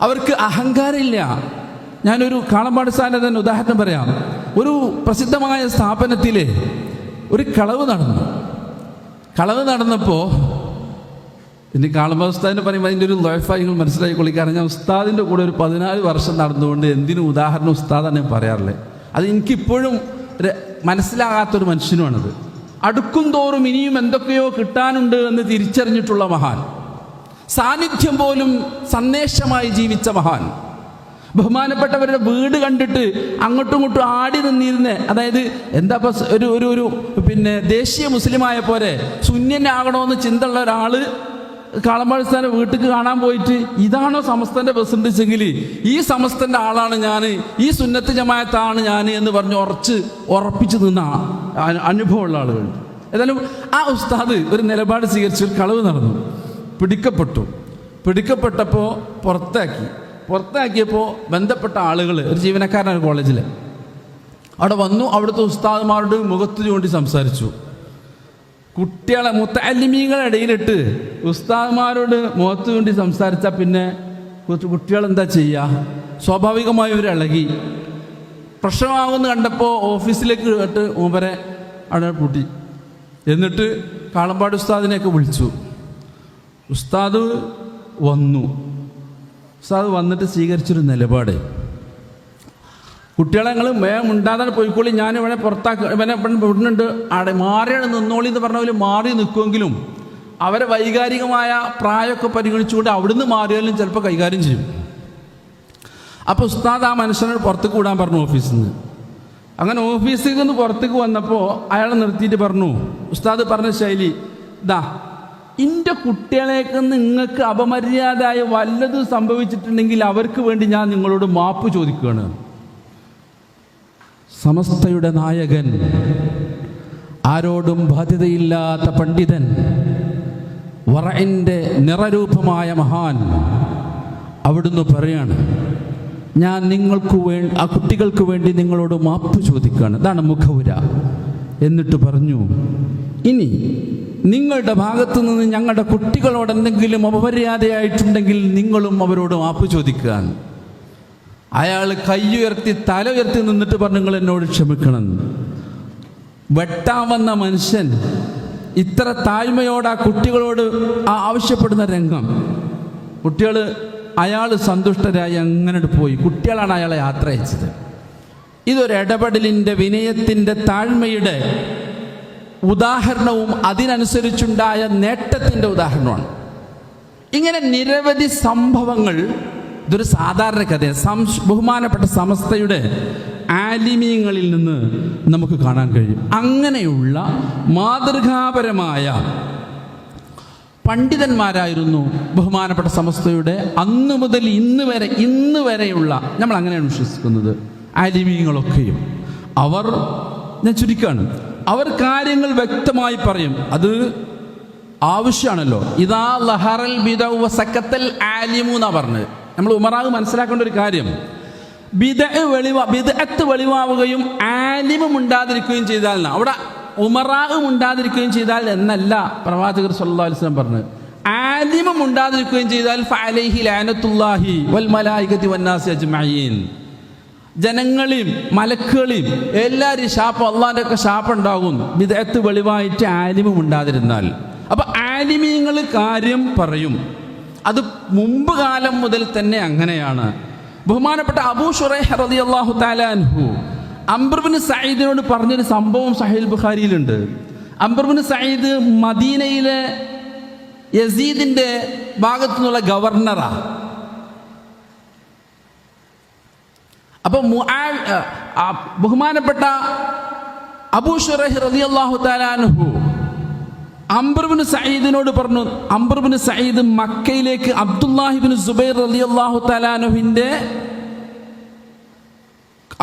അവർക്ക് അഹങ്കാരമില്ല. ഞാനൊരു കാളമ്പാട് സ്ഥാനം തന്നെ ഉദാഹരണം പറയാം. ഒരു പ്രസിദ്ധമായ സ്ഥാപനത്തിൽ ഒരു കളവ് നടന്നപ്പോൾ ഇനി കാളമ്പാട് ഉസ്താദിനെ പറയുമ്പോൾ അതിൻ്റെ ഒരു ലൈഫായി നിങ്ങൾ മനസ്സിലാക്കിക്കൊള്ളി. കാരണം ഞാൻ ഉസ്താദിൻ്റെ കൂടെ ഒരു 14 വർഷം നടന്നുകൊണ്ട് എന്തിനും ഉദാഹരണം ഉസ്താദാണ് ഞാൻ പറയാറില്ലേ. അത് എനിക്കിപ്പോഴും മനസ്സിലാകാത്തൊരു മനുഷ്യനുമാണത്. അടുക്കും തോറും ഇനിയും എന്തൊക്കെയോ കിട്ടാനുണ്ട് എന്ന് തിരിച്ചറിഞ്ഞിട്ടുള്ള മഹാൻ, സാന്നിധ്യം പോലും സന്ദേശമായി ജീവിച്ച മഹാൻ, ബഹുമാനപ്പെട്ടവരുടെ വീട് കണ്ടിട്ട് അങ്ങോട്ടും ഇങ്ങോട്ടും ആടി നിന്നിരുന്ന്, അതായത് എന്താ ഒരു ഒരു ഒരു പിന്നെ ദേശീയ മുസ്ലിമായ പോലെ ശൂന്യനാകണമെന്ന് ചിന്തയുള്ള ഒരാൾ കാളമ്പാട് സ്ഥാനം വീട്ടിൽ കാണാൻ പോയിട്ട് ഇതാണോ സമസ്തൻ്റെ പ്രസിഡന്റ് വെച്ചെങ്കിൽ ഈ സമസ്തൻ്റെ ആളാണ് ഞാൻ, ഈ സുന്നത്ത് ജമാഅത്താണ് ഞാൻ എന്ന് പറഞ്ഞ് ഉറപ്പിച്ച് നിന്ന അനുഭവമുള്ള ആളുകൾ. ഏതായാലും ആ ഉസ്താദ് ഒരു നിലപാട് സ്വീകരിച്ച് ഒരു കളവ് നടന്നു, പിടിക്കപ്പെട്ടപ്പോൾ പുറത്താക്കിയപ്പോൾ ബന്ധപ്പെട്ട ആളുകൾ, ഒരു ജീവനക്കാരനാണ് കോളേജിൽ, അവിടെ വന്നു. അവിടുത്തെ ഉസ്താദുമാരോട് മുഖത്ത് ചൂണ്ടി സംസാരിച്ചു. കുട്ടികളെ മുത്തഅല്ലിമീങ്ങളുടെ ഇടയിലിട്ട് ഉസ്താദുമാരോട് മുഖത്ത് ചൂണ്ടി സംസാരിച്ചാൽ പിന്നെ കുട്ടികളെന്താ ചെയ്യുക? സ്വാഭാവികമായി ഇവർ ഇളകി. പ്രശ്നമാകുമെന്ന് കണ്ടപ്പോൾ ഓഫീസിലേക്ക് കേട്ട് മൂപ്പരെ അവിടെ പൂട്ടി. എന്നിട്ട് കാളമ്പാട് ഉസ്താദിനെയൊക്കെ വിളിച്ചു. ഉസ്താദ് വന്നിട്ട് സ്വീകരിച്ചൊരു നിലപാട്, കുട്ടികളെ ഞങ്ങൾ ഉണ്ടാകാതെ പോയിക്കോളി, ഞാൻ ഇവനെ ഇവനെ വിടുന്നുണ്ട്, അവിടെ മാറിയാണ് നിന്നോളി എന്ന് പറഞ്ഞ പോലെ മാറി നിൽക്കുമെങ്കിലും അവരെ വൈകാരികമായ പ്രായമൊക്കെ പരിഗണിച്ചുകൊണ്ട് അവിടുന്ന് മാറിയാലും ചിലപ്പോൾ കൈകാര്യം ചെയ്യും. അപ്പോൾ ഉസ്താദ് ആ മനുഷ്യനോട് പുറത്തേക്ക് വിടാൻ പറഞ്ഞു ഓഫീസിൽ നിന്ന്. അങ്ങനെ ഓഫീസിൽ നിന്ന് പുറത്തേക്ക് വന്നപ്പോൾ അയാളെ നിർത്തിയിട്ട് പറഞ്ഞു, ഉസ്താദ് പറഞ്ഞ ശൈലി എൻ്റെ കുട്ടികളേക്ക് നിങ്ങൾക്ക് അപമര്യാദയായ വല്ലതും സംഭവിച്ചിട്ടുണ്ടെങ്കിൽ അവർക്ക് വേണ്ടി ഞാൻ നിങ്ങളോട് മാപ്പ് ചോദിക്കുകയാണ്. സമസ്തയുടെ നായകൻ, ആരോടും ബാധ്യതയില്ലാത്ത പണ്ഡിതൻ, വറഇൻ്റെ നിറരൂപമായ മഹാൻ അവിടുന്ന് പറയാണ്, ഞാൻ ആ കുട്ടികൾക്ക് വേണ്ടി നിങ്ങളോട് മാപ്പ് ചോദിക്കുകയാണ്. അതാണ് മുഖവുര. എന്നിട്ട് പറഞ്ഞു, ഇനി നിങ്ങളുടെ ഭാഗത്തു നിന്ന് ഞങ്ങളുടെ കുട്ടികളോട് എന്തെങ്കിലും അപമര്യാദയായിട്ടുണ്ടെങ്കിൽ നിങ്ങളും അവരോട് മാപ്പ് ചോദിക്കുക. അയാൾ കൈയുയർത്തി തല ഉയർത്തി നിന്നിട്ട് പറഞ്ഞു, നിങ്ങൾ എന്നോട് ക്ഷമിക്കണം. വെട്ടാൻ വന്ന മനുഷ്യൻ ഇത്ര താഴ്മയോട് ആ കുട്ടികളോട് ആവശ്യപ്പെടുന്ന രംഗം, കുട്ടികൾ അയാൾ സന്തുഷ്ടരായി അങ്ങനെ പോയി. കുട്ടികളാണ് അയാളെ യാത്ര അയച്ചത്. ഇതൊരു ഇടപെടലിൻ്റെ, വിനയത്തിൻ്റെ, താഴ്മയുടെ ഉദാഹരണവും അതിനനുസരിച്ചുണ്ടായ നേട്ടത്തിൻ്റെ ഉദാഹരണമാണ്. ഇങ്ങനെ നിരവധി സംഭവങ്ങൾ, ഇതൊരു സാധാരണ കഥയാണ്, ബഹുമാനപ്പെട്ട സമസ്തയുടെ ആലിമീങ്ങളിൽ നിന്ന് നമുക്ക് കാണാൻ കഴിയും. അങ്ങനെയുള്ള മാതൃകാപരമായ പണ്ഡിതന്മാരായിരുന്നു ബഹുമാനപ്പെട്ട സമസ്തയുടെ അന്ന് മുതൽ ഇന്ന് വരെയുള്ള, നമ്മൾ അങ്ങനെയാണ് വിശ്വസിക്കുന്നത്, ആലിമീങ്ങളൊക്കെയും. അവർ, ഞാൻ ചുരുക്കാണ്, അവർ കാര്യങ്ങൾ വ്യക്തമായി പറയും. അത് ആവശ്യമാണല്ലോ. ഇദാ ലഹറൽ ബിദഉ വസക്കത്തൽ ആലിമു എന്നാ പറഞ്ഞത്. നമ്മൾ ഉമറാവ് മനസ്സിലാക്കേണ്ട ഒരു കാര്യം, ബിദ്അത്ത് വെളിവാവുകയും ആലിമും ഉണ്ടാതിരിക്കുകയും ചെയ്താൽ, അവിടെ ഉമറാവും ഉണ്ടാതിരിക്കുകയും ചെയ്താൽ എന്നല്ല പ്രവാചകർ സല്ലല്ലാഹു അലൈഹി വസല്ലം പറഞ്ഞത്. ആലിമും ഉണ്ടാതിരിക്കുകയും ചെയ്താൽ ഫഅലൈഹി ലഅനത്തുല്ലാഹി വൽ മലായികതി വന്നാസി അജ്മഈൻ, ജനങ്ങളെയും മലക്കുകളെയും എല്ലാവരും ശാപം, അള്ളാഹിൻ്റെ ഒക്കെ ശാപം ഉണ്ടാകും ബിദ്അത്ത് വെളിവായിട്ട് ആലിമും ഉണ്ടാതിരുന്നാൽ. അപ്പൊ ആലിമീങ്ങൾ കാര്യം പറയും, അത് മുമ്പ് കാലം മുതൽ തന്നെ അങ്ങനെയാണ്. ബഹുമാനപ്പെട്ട അബൂ ശുറൈഹ് റളിയല്ലാഹു തആല അൻഹു അംർ ഇബ്നു സഈദിനോട് പറഞ്ഞൊരു സംഭവം സഹീഹ് ബുഖാരിയിലുണ്ട്. അംർ ഇബ്നു സഈദ് മദീനയിലെ യസീദിന്റെ ഭാഗത്തു നിന്നുള്ള ഗവർണറാ. അപ്പൊ ബഹുമാനപ്പെട്ട അബൂ ശുറൈഹ് റളിയല്ലാഹു തആല അൻഹു അംർ ഇബ്നു സഈദിനോട് പറഞ്ഞു, അംർ ഇബ്നു സഈദ് മക്കയിലേക്ക് അബ്ദുല്ലാഹി ഇബ്നു സുബൈർ റളിയല്ലാഹു തആല അൻഹുവിന്റെ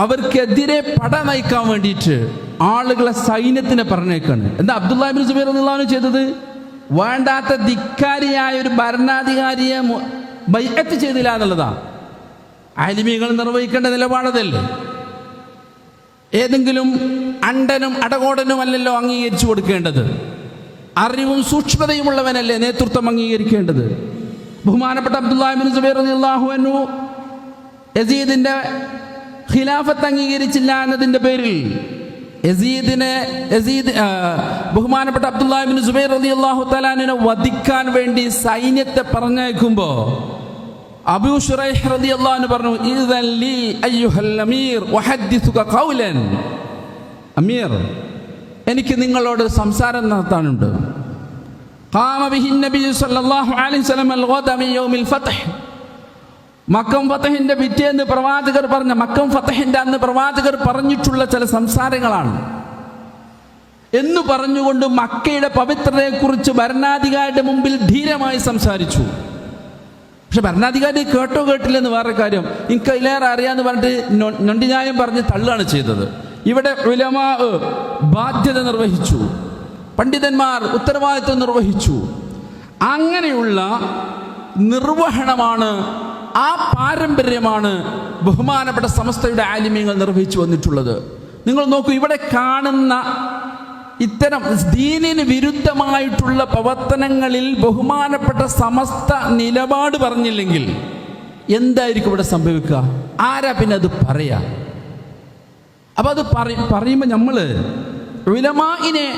അവർക്കെതിരെ പട നയിക്കാൻ വേണ്ടിയിട്ട് ആളുകളെ സൈന്യത്തിനെ പറഞ്ഞേക്കാണ്. എന്താ അബ്ദുല്ലാഹി ഇബ്നു സുബൈർ റളിയല്ലാഹു അൻഹു ചെയ്തത്? വേണ്ടാത്ത ധിക്കാരിയായ ഒരു ഭരണാധികാരിയെ ബൈഅത്ത് ചെയ്തില്ല എന്നുള്ളതാ. ആലിമീങ്ങൾ നിർവഹിക്കേണ്ട നിലപാടതല്ലേ. ഏതെങ്കിലും അണ്ടനും അടകോടനും അല്ലല്ലോ അംഗീകരിച്ചു കൊടുക്കേണ്ടത്. അറിവും സൂക്ഷ്മതയുമുള്ളവനല്ലേ നേതൃത്വം അംഗീകരിക്കേണ്ടത്. ബഹുമാനപ്പെട്ട അബ്ദുല്ലാഹി ഇബ്നു സുബൈർ റളിയല്ലാഹു അൻഹു യസീദിന്റെ ഖിലാഫത്ത് അംഗീകരിച്ചില്ല എന്നതിന്റെ പേരിൽ ബഹുമാനപ്പെട്ട അബ്ദുല്ലാഹി ഇബ്നു സുബൈർ റളിയല്ലാഹു തആല അൻഹുവിനെ വധിക്കാൻ വേണ്ടി സൈന്യത്തെ പറഞ്ഞയക്കുമ്പോൾ അബൂ ശുറൈഹ് റളിയല്ലാഹു അൻഹു പറഞ്ഞു, ഇദൻ ലീ അയ്യുഹൽ അമീർ വഹദ്ദിസുക ഖൗലൻ, അമീർ എനിക്ക് നിങ്ങളോട് സംസാരം നടത്താനുണ്ട്. ഖാമ ബിഹി നബി സല്ലല്ലാഹു അലൈഹി വസല്ലം അൽ-ഗദ മിൻ യൗമിൽ ഫത്ഹ്, മക്കം ഫതഹിന്റെ പിറ്റേന്ന് പ്രവാചകർ പറഞ്ഞ, മക്കം ഫതഹിന്റെ അന്ന് പ്രവാചകർ പറഞ്ഞിട്ടുള്ള ചില സംസാരങ്ങളാണ് എന്ന് പറഞ്ഞുകൊണ്ട് മക്കയുടെ പവിത്രതയെക്കുറിച്ച് ഭരണാധികാരിയുടെ മുമ്പിൽ ധീരമായി സംസാരിച്ചു. പക്ഷെ ഭരണാധികാരി കേട്ടോ കേട്ടില്ലെന്ന് വേറെ കാര്യം, എനിക്ക് അതിലേറെ അറിയാന്ന് പറഞ്ഞിട്ട് നൊണ്ടിന്യായം പറഞ്ഞ് തള്ളുകയാണ് ചെയ്തത്. ഇവിടെ ഉലമാ ബാധ്യത നിർവഹിച്ചു, പണ്ഡിതന്മാർ ഉത്തരവാദിത്വം നിർവഹിച്ചു. അങ്ങനെയുള്ള നിർവഹണമാണ്, ആ പാരമ്പര്യമാണ് ബഹുമാനപ്പെട്ട സമസ്തയുടെ ആലിമീങ്ങൾ നിർവഹിച്ചു വന്നിട്ടുള്ളത്. നിങ്ങൾ നോക്കൂ, ഇവിടെ കാണുന്ന ഇത്തരം ദീനിന് വിരുദ്ധമായിട്ടുള്ള പ്രവർത്തനങ്ങളിൽ ബഹുമാനപ്പെട്ട സമസ്ത നിലപാട് പറഞ്ഞില്ലെങ്കിൽ എന്തായിരിക്കും ഇവിടെ സംഭവിക്കുക? ആരാ പിന്നെ അത് പറയാ? അപ്പൊ അത് പറയുമ്പോൾ നമ്മള് ഉലമാഇനെ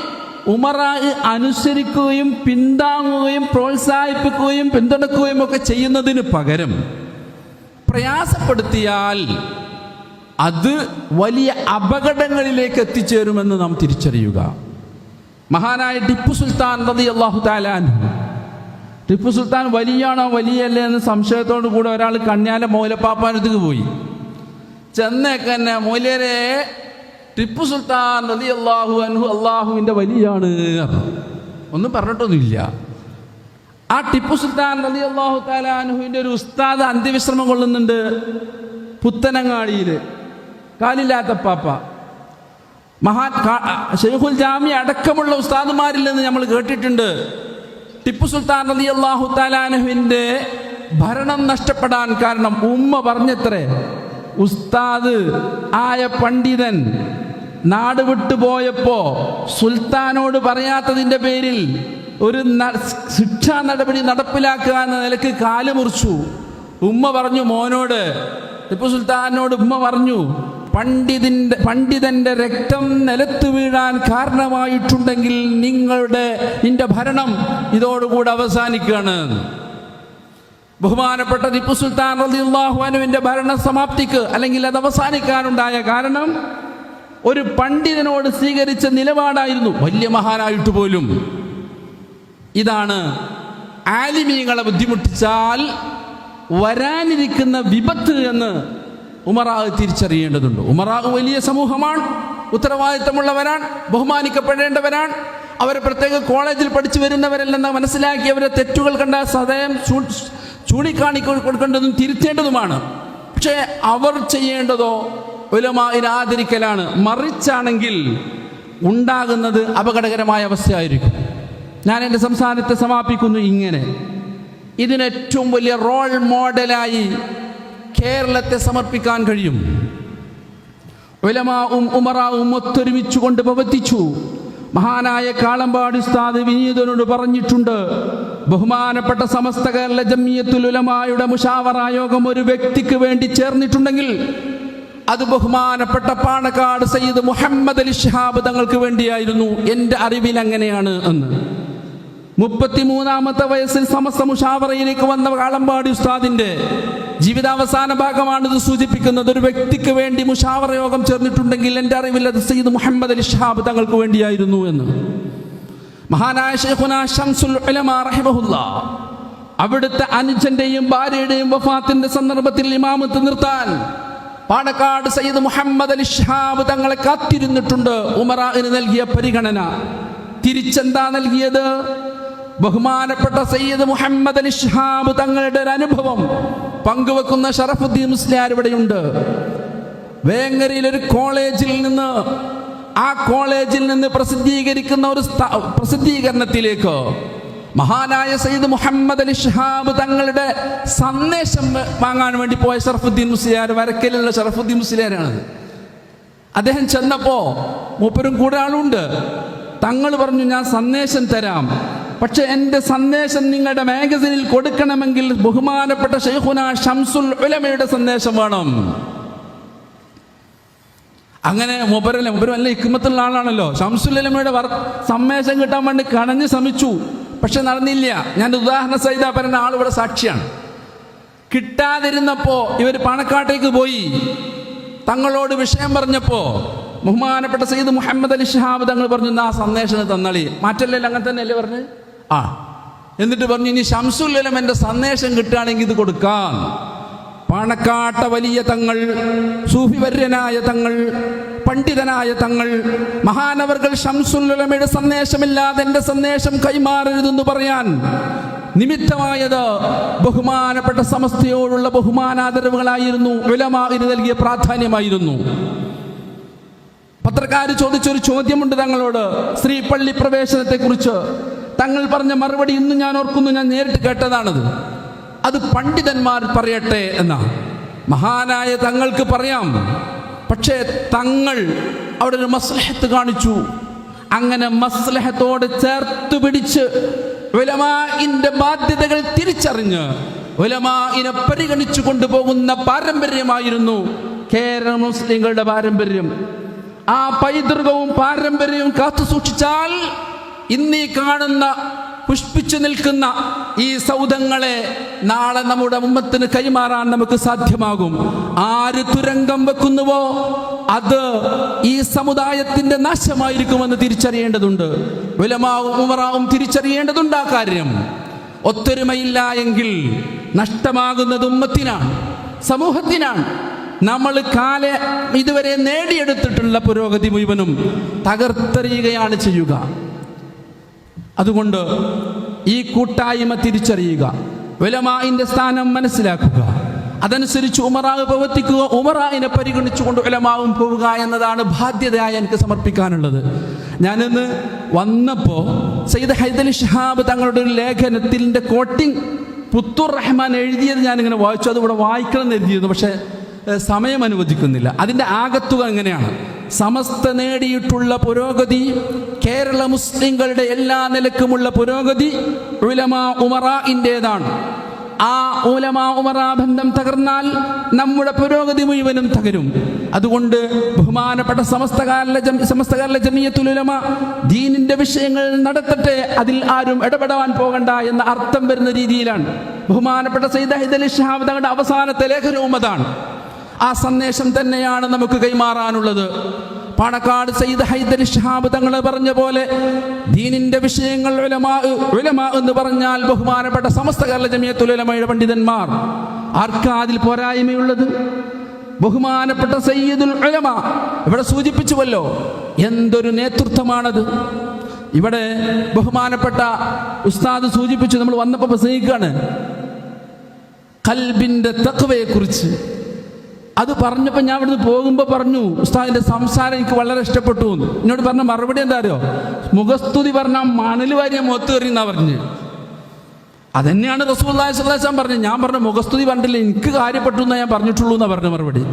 ഉമറാ അനുസരിക്കുകയും പിന്താങ്ങുകയും പ്രോത്സാഹിപ്പിക്കുകയും പിന്തുണക്കുകയും ഒക്കെ ചെയ്യുന്നതിന് പകരം പ്രയാസപ്പെടുത്തിയാൽ അത് വലിയ അപകടങ്ങളിലേക്ക് എത്തിച്ചേരുമെന്ന് നാം തിരിച്ചറിയുക. മഹാനായ ടിപ്പു സുൽത്താൻ റളിയല്ലാഹു തആല അൻഹു, ടിപ്പു സുൽത്താൻ വലിയാണോ വലിയല്ലേ എന്ന് സംശയത്തോടു കൂടെ ഒരാൾ കണ്യാല മൗലപ്പാപ്പാനത്തേക്ക് പോയി. ചെന്നേക്കന്നെ, മൗലരെ ടിപ്പു സുൽത്താൻ റളിയല്ലാഹു അൻഹു അള്ളാഹുവിൻ്റെ വലിയാണ്, ഒന്നും പറഞ്ഞിട്ടൊന്നുമില്ല. ആ ടിപ്പു സുൽത്താൻ റളിയല്ലാഹു തആല അൻഹുവിൻ്റെ ഒരു ഉസ്താദ് അന്ത്യവിശ്രമം കൊള്ളുന്നുണ്ട് പുത്തനങ്ങാടിയിൽ, കാലില്ലാത്ത പാപ്പ. ശൈഖുൽ ജാമി അടക്കമുള്ള ഉസ്താദുമാരിൽ നിന്ന് നമ്മൾ കേട്ടിട്ടുണ്ട് ടിപ്പു സുൽത്താൻ റളിയല്ലാഹു തആല അൻഹുവിൻ്റെ ഭരണം നഷ്ടപ്പെടാൻ കാരണം ഉമ്മ പറഞ്ഞത്രേ, ഉസ്താദ് ആയ പണ്ഡിതൻ നാട് വിട്ടുപോയപ്പോ സുൽത്താനോട് പറയാത്തതിൻ്റെ പേരിൽ ഒരു ശിക്ഷാ നടപടി നടപ്പിലാക്കുക എന്ന നിലക്ക് കാല് മുറിച്ചു. ഉമ്മ പറഞ്ഞു മോനോട്, ടിപ്പു സുൽത്താനോട് ഉമ്മ പറഞ്ഞു, പണ്ഡിതന്റെ രക്തം നിലത്ത് വീഴാൻ കാരണമായിട്ടുണ്ടെങ്കിൽ നിന്റെ ഭരണം ഇതോടുകൂടി അവസാനിക്കുകയാണ്. ബഹുമാനപ്പെട്ട ടിപ്പു സുൽത്താൻ റളിയല്ലാഹു അൻഹുവിന്റെ ഭരണ സമാപ്തിക്ക് അല്ലെങ്കിൽ അത് അവസാനിക്കാനുണ്ടായ കാരണം ഒരു പണ്ഡിതനോട് സ്വീകരിച്ച നിലപാടായിരുന്നു, വലിയ മഹാനായിട്ട് പോലും. ഇതാണ് ആലിമീങ്ങളെ ബുദ്ധിമുട്ടിച്ചാൽ വരാനിരിക്കുന്ന വിപത്ത് എന്ന് ഉമറാവ് തിരിച്ചറിയേണ്ടതുണ്ട്. ഉമറാവ് വലിയ സമൂഹമാണ്, ഉത്തരവാദിത്തമുള്ളവരാണ്, ബഹുമാനിക്കപ്പെടേണ്ടവരാണ്. അവർ പ്രത്യേക കോളേജിൽ പഠിച്ചു വരുന്നവരല്ലെന്ന് മനസ്സിലാക്കി അവരെ തെറ്റുകൾ കണ്ട സദയം ചൂണ്ടിക്കാണി കൊടുക്കേണ്ടതും തിരുത്തേണ്ടതുമാണ്. പക്ഷേ അവർ ചെയ്യേണ്ടതോ ഉലമാഇനെ ആദരിക്കലാണ്. മറിച്ചാണെങ്കിൽ ഉണ്ടാകുന്നത് അപകടകരമായ അവസ്ഥയായിരിക്കും. ഞാൻ എൻ്റെ സംസാരത്തെ സമാപിക്കുന്നു ഇങ്ങനെ: ഇതിനേറ്റവും വലിയ റോൾ മോഡലായി കേരളത്തെ സമർപ്പിക്കാൻ കഴിയും. ഉലമാവും ഉമറാവും ഒത്തൊരുമിച്ചുകൊണ്ട് പ്രവർത്തിച്ചു. മഹാനായ കാളമ്പാടി ഉസ്താദ് വിനീതനോട് പറഞ്ഞിട്ടുണ്ട്, ബഹുമാനപ്പെട്ട സമസ്ത കേരള ജംഇയ്യത്തുൽ ഉലമായുടെ മുശാവറ യോഗം ഒരു വ്യക്തിക്ക് വേണ്ടി ചേർന്നിട്ടുണ്ടെങ്കിൽ അത് ബഹുമാനപ്പെട്ട പാണക്കാട് സയ്യിദ് മുഹമ്മദ് അലി ശിഹാബ് തങ്ങൾക്ക് വേണ്ടിയായിരുന്നു. എൻ്റെ അറിവിൽ അങ്ങനെയാണ് എന്ന്. 33-ാമത്തെ വയസ്സിൽ സമസ്ത മുശാവറയിലേക്ക് വന്ന കാളമ്പാടി ഉസ്താദിന്റെ ജീവിതാവസാന ഭാഗമാണിത് സൂചിപ്പിക്കുന്നത്. ഒരു വ്യക്തിക്ക് വേണ്ടി മുശാവറ യോഗം ചേർന്നിട്ടുണ്ടെങ്കിൽ എൻ്റെ അറിവിൽ അത് സയ്യിദ് മുഹമ്മദ് അലി ശിഹാബ് തങ്ങൾക്ക് വേണ്ടിയായിരുന്നു എന്ന്. മഹാനായ ശൈഖുനാ ശംസുൽ ഉലമാ റഹിമഹുല്ലാഹ് അവിടുത്തെ അനുജന്റെയും ഭാര്യയുടെയും വഫാത്തിന്റെ സന്ദർഭത്തിൽ ഇമാമത്ത് നിർത്താൻ പാണക്കാട് സയ്യിദ് മുഹമ്മദ് അലി ശിഹാബ് തങ്ങളെ കാത്തിരുന്നിട്ടുണ്ട്. ഉമറാഇന് നൽകിയ പരിഗണന തിരിച്ചെന്താ നൽകിയത്? ബഹുമാനപ്പെട്ട സയ്യിദ് മുഹമ്മദ് അലി ശിഹാബ് തങ്ങളുടെ ഒരു അനുഭവം പങ്കുവെക്കുന്ന ഷറഫുദ്ദീൻ മുസ്ലിയാർ ഇവിടെയുണ്ട്. വേങ്ങരയിൽ ഒരു കോളേജിൽ നിന്ന്, ആ കോളേജിൽ നിന്ന് പ്രസിദ്ധീകരിക്കുന്ന ഒരു പ്രസിദ്ധീകരണത്തിലേക്ക് മഹാനായ സയ്യിദ് മുഹമ്മദ് അലി ശിഹാബ് തങ്ങളുടെ സന്ദേശം വാങ്ങാൻ വേണ്ടി പോയ ഷറഫുദ്ദീൻ മുസ്ലിയാർ, വരക്കലുള്ള ഷറഫുദ്ദീൻ മുസ്ലിയാരാണ്. അദ്ദേഹം ചെന്നപ്പോ മൂപ്പരും കൂടെ ആളുണ്ട്. തങ്ങൾ പറഞ്ഞു, ഞാൻ സന്ദേശം തരാം, പക്ഷെ എൻ്റെ സന്ദേശം നിങ്ങളുടെ മാഗസിനിൽ കൊടുക്കണമെങ്കിൽ ബഹുമാനപ്പെട്ട ശൈഖുനാ ശംസുൽ ഉലമയുടെ സന്ദേശം വേണം. അങ്ങനെ മൂപ്പരും നല്ല ഹിക്മത്തുള്ള ആളാണല്ലോ. ശംസുൽ ഉലമയുടെ സന്ദേശം കിട്ടാൻ വേണ്ടി കണഞ്ഞ് ശ്രമിച്ചു, പക്ഷെ നടന്നില്ല. ഞാൻ ഉദാഹരണ സഹിത പറയുന്ന ആളിവിടെ സാക്ഷിയാണ്. കിട്ടാതിരുന്നപ്പോ ഇവർ പാണക്കാട്ടേക്ക് പോയി. തങ്ങളോട് വിഷയം പറഞ്ഞപ്പോ ബഹുമാനപ്പെട്ട സയ്യിദ് മുഹമ്മദ് അലി ശിഹാബ് തങ്ങൾ പറഞ്ഞു, ആ സന്ദേശം തന്നളി. മാറ്റല്ലേ, അങ്ങനെ തന്നെയല്ലേ പറഞ്ഞ്. എന്നിട്ട് പറഞ്ഞു, ഇനി ശംസുൽ ഉലമ എൻ്റെ സന്ദേശം കിട്ടുകയാണെങ്കിൽ ഇത് കൊടുക്കാം. പാണക്കാട്ട വലിയ തങ്ങൾ, സൂഫി വര്യനായ തങ്ങൾ, പണ്ഡിതനായ തങ്ങൾ, മഹാനവർകൾ ശംസുൽ ഉലമയുടെ സന്ദേശമില്ലാതെ എൻ്റെ സന്ദേശം കൈമാറരുതെന്ന് പറയാൻ നിമിത്തമായത് ബഹുമാനപ്പെട്ട സമസ്തയോടുള്ള ബഹുമാനാദരവുകളായിരുന്നു, ഉലമാഇന് നൽകിയ പ്രാധാന്യമായിരുന്നു. പത്രക്കാർ ചോദിച്ചൊരു ചോദ്യമുണ്ട് തങ്ങളോട്, സ്ത്രീ പള്ളി പ്രവേശനത്തെ കുറിച്ച്. തങ്ങൾ പറഞ്ഞ മറുപടി ഇന്ന് ഞാൻ ഓർക്കുന്നു, ഞാൻ നേരിട്ട് കേട്ടതാണത്. അത് പണ്ഡിതന്മാർ പറയട്ടെ എന്നാ. മഹാനായ തങ്ങൾക്ക് പറയാം, പക്ഷേ തങ്ങൾ അവിടെ ഒരു മസ്ലഹത്ത് കാണിച്ചു. അങ്ങനെ മസ്ലഹത്തോട് ചേർത്ത് പിടിച്ച് ഉലമാഇന്റെ ബാധ്യതകൾ തിരിച്ചറിഞ്ഞ് ഉലമാഇനെ പരിഗണിച്ചു കൊണ്ടുപോകുന്ന പാരമ്പര്യമായിരുന്നു കേരള മുസ്ലിങ്ങളുടെ പാരമ്പര്യം. ആ പൈതൃകവും പാരമ്പര്യവും കാത്തു സൂക്ഷിച്ചാൽ ഇന്നീ കാണുന്ന പുഷ്പിച്ചു നിൽക്കുന്ന ഈ സൗധങ്ങളെ നാളെ നമ്മുടെ ഉമ്മത്തിന് കൈമാറാൻ നമുക്ക് സാധ്യമാകും. ആര് തുരങ്കം വെക്കുന്നുവോ അത് ഈ സമുദായത്തിന്റെ നാശമായിരിക്കുമെന്ന് തിരിച്ചറിയേണ്ടതുണ്ട്. ഉലമാവും ഉമറാവും തിരിച്ചറിയേണ്ടതുണ്ട് ആ കാര്യം. ഒത്തൊരുമയില്ല എങ്കിൽ നഷ്ടമാകുന്നത് ഉമ്മത്തിനാണ്, സമൂഹത്തിനാണ്. നമ്മൾ ഇതുവരെ നേടിയെടുത്തിട്ടുള്ള പുരോഗതി മുഴുവനും തകർത്തെറിയുകയാണ് ചെയ്യുക. അതുകൊണ്ട് ഈ കൂട്ടായ്മ തിരിച്ചറിയുക, ഉലമാഇന്റെ സ്ഥാനം മനസ്സിലാക്കുക, അതനുസരിച്ച് ഉമറാവ് പ്രവർത്തിക്കുക, ഉമറാഇനെ പരിഗണിച്ചുകൊണ്ട് ഉലമാവും പോവുക എന്നതാണ് ബാധ്യതയായി എനിക്ക് സമർപ്പിക്കാനുള്ളത്. ഞാനിന്ന് വന്നപ്പോൾ സയ്യിദ് ഹൈദരലി ശിഹാബ് തങ്ങളുടെ ഒരു ലേഖനത്തിൻ്റെ കോട്ടിങ് പുത്തൂർ റഹ്മാൻ എഴുതിയത് ഞാനിങ്ങനെ വായിച്ചു. അതിവിടെ വായിക്കണം എന്ന് എഴുതിയിരുന്നു, പക്ഷേ സമയം അനുവദിക്കുന്നില്ല. അതിൻ്റെ ആകത്തുക എങ്ങനെയാണ്? സമസ്ത നേടിയിട്ടുള്ള പുരോഗതി, കേരള മുസ്ലിങ്ങളുടെ എല്ലാ നിലക്കുമുള്ള പുരോഗതി ഉലമാ ഉമറാഇൻ്റെതാണ്. ആ ഉലമാ ഉമറാ ബന്ധം തകർന്നാൽ നമ്മുടെ പുരോഗതി മുഴുവനും തകരും. അതുകൊണ്ട് ബഹുമാനപ്പെട്ട സമസ്തകാല ജമിയത്തുൽ ഉലമ ദീനിന്റെ വിഷയങ്ങൾ നടത്തട്ടെ, അതിൽ ആരും ഇടപെടാൻ പോകണ്ട എന്ന അർത്ഥം വരുന്ന രീതിയിലാണ് ബഹുമാനപ്പെട്ട സയ്യിദ് ഹൈദരലി ശിഹാബ് തങ്ങളുടെ അവസാനത്തെ ലേഖനവും അതാണ്. ആ സന്ദേശം തന്നെയാണ് നമുക്ക് കൈമാറാനുള്ളത്. പാണക്കാട് സയ്യിദ് ഹൈദരലി ശിഹാബ് തങ്ങൾ പറഞ്ഞ പോലെ ദീനിന്റെ വിഷയങ്ങൾ ഉലമാ എന്ന് പറഞ്ഞാൽ ബഹുമാനപ്പെട്ട സമസ്ത കേരള ജമിയത്തുൽ ഉലമയുടെ പണ്ഡിതന്മാർ. ആർക്കാ അതിൽ പോരായ്മയുള്ളത്? ബഹുമാനപ്പെട്ട സയ്യിദുൽ ഉലമ ഇവിടെ സൂചിപ്പിച്ചുവല്ലോ, എന്തൊരു നേതൃത്വമാണത്. ഇവിടെ ബഹുമാനപ്പെട്ട ഉസ്താദ് സൂചിപ്പിച്ചു, നമ്മൾ വന്നപ്പോൾ പ്രസംഗിക്കുകയാണ് ഖൽബിന്റെ തഖ്വയെ കുറിച്ച്. അത് പറഞ്ഞപ്പോൾ ഞാൻ ഇവിടുന്ന് പോകുമ്പോൾ പറഞ്ഞു, ഉസ്താദിന്റെ സംസാരം എനിക്ക് വളരെ ഇഷ്ടപ്പെട്ടു. എന്നോട് പറഞ്ഞ മറുപടി എന്താ അറിയോ? മുഖസ്തുതി പറഞ്ഞാൽ മണൽ വാരിയ മുഖത്ത് കയറിയെന്നാ പറഞ്ഞ്. അതന്നെയാണ് റസൂലുള്ളാഹി സ്വല്ലല്ലാഹു അലൈഹി വസല്ലം പറഞ്ഞത്. ഞാൻ പറഞ്ഞ മുഖസ്തുതി പറഞ്ഞില്ല, എനിക്ക് കാര്യപ്പെട്ടു എന്നേ ഞാൻ പറഞ്ഞിട്ടുള്ളൂ എന്നാ പറഞ്ഞ മറുപടി.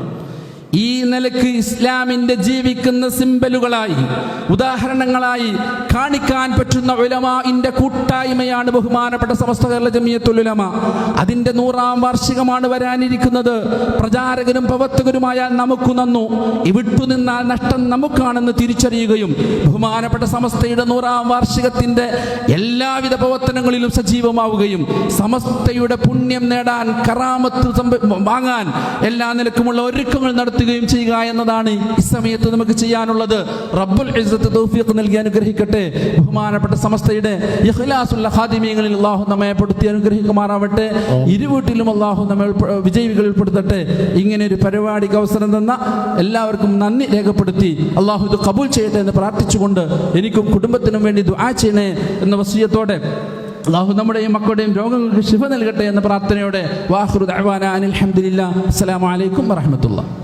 ഈ നിലക്ക് ഇസ്ലാമിൻ്റെ ജീവിക്കുന്ന സിംബലുകളായി, ഉദാഹരണങ്ങളായി കാണിക്കാൻ പറ്റുന്ന ഉലമാഇന്റെ കൂട്ടായ്മയാണ് ബഹുമാനപ്പെട്ട സമസ്ത കേരള ജമിയത്തുൽ ഉലമ. അതിൻ്റെ 100ാം വാർഷികമാണ് വരാനിരിക്കുന്നത്. പ്രചാരകരും പ്രവർത്തകരുമായ നമുക്ക് നന്നു, വിട്ടുനിന്നാൽ നഷ്ടം നമുക്കാണെന്ന് തിരിച്ചറിയുകയും ബഹുമാനപ്പെട്ട സമസ്തയുടെ 100ാം വാർഷികത്തിൻ്റെ എല്ലാവിധ പ്രവർത്തനങ്ങളിലും സജീവമാവുകയും സമസ്തയുടെ പുണ്യം നേടാൻ, കറാമത്ത് വാങ്ങാൻ എല്ലാ നിലക്കുമുള്ള ഒരുക്കങ്ങൾ നടത്തുകയും ചെയ്യുക എന്നതാണ് ഈ സമയത്ത് നമുക്ക് ചെയ്യാനുള്ളത്. റബ്ബുൽ ഇസ്സത്ത് തൗഫീഖ് നൽകി അനുഗ്രഹിക്കട്ടെ. ബഹുമാനപ്പെട്ട സമസ്തയുടെ ഇഖ്ലാസുള്ള ഖാദിമീങ്ങളിൽ അല്ലാഹു നമ്മെ പെടുത്തി അനുഗ്രഹിക്കുമാറാവട്ടെ. ഇരുവീട്ടിലും അല്ലാഹു നമ്മെ വിജയികളിൽ പെടുത്തട്ടെ. ഇങ്ങനെ ഒരു പരിപാടിക്ക് അവസരം തന്ന എല്ലാവർക്കും നന്ദി രേഖപ്പെടുത്തി അല്ലാഹു ഇത് കബൂൽ ചെയ്യട്ടെ എന്ന് പ്രാർത്ഥിച്ചുകൊണ്ട് എനിക്കും കുടുംബത്തിനും വേണ്ടി ദുആ ചെയ്യണേ എന്ന വസിയത്തോടെ അല്ലാഹു നമ്മുടെയും മക്കളുടെയും രോഗങ്ങൾക്ക് ശിഫ നൽകട്ടെ എന്ന പ്രാർത്ഥനയോടെ വാഖിറു ദഅവാനാ അനിൽ ഹംദുലില്ലാഹ്. അസ്സലാമു അലൈക്കും വറഹ്മത്തുള്ളാഹി.